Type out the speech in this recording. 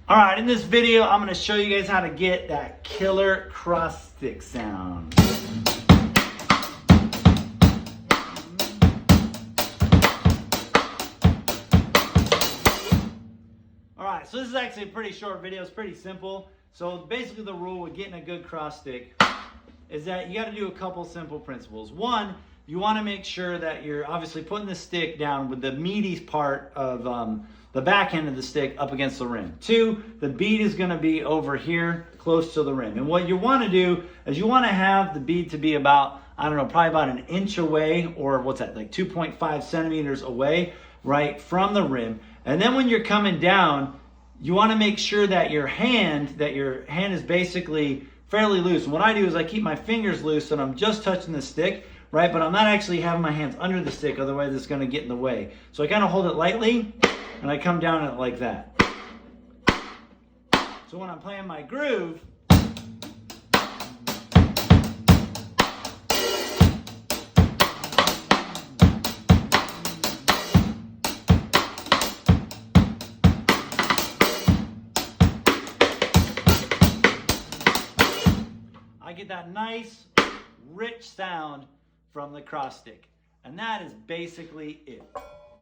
All right, in this video, I'm gonna show you guys how to get that killer cross stick sound. All right, so this is actually a pretty short video. It's pretty simple. So basically the rule with getting a good cross stick is that you gotta do a couple simple principles. One, you wanna make sure that you're obviously putting the stick down with the meaty part of the back end of the stick up against the rim. Two, the bead is gonna be over here close to the rim. And what you wanna do is you wanna have the bead to be about, I don't know, probably about an inch away, or what's that, like 2.5 centimeters away, right, from the rim. And then when you're coming down, you wanna make sure that your hand is basically fairly loose. And what I do is I keep my fingers loose and I'm just touching the stick, right? But I'm not actually having my hands under the stick, otherwise it's gonna get in the way. So I kind of hold it lightly and I come down it like that. So when I'm playing my groove, I get that nice, rich sound from the cross stick. And that is basically it.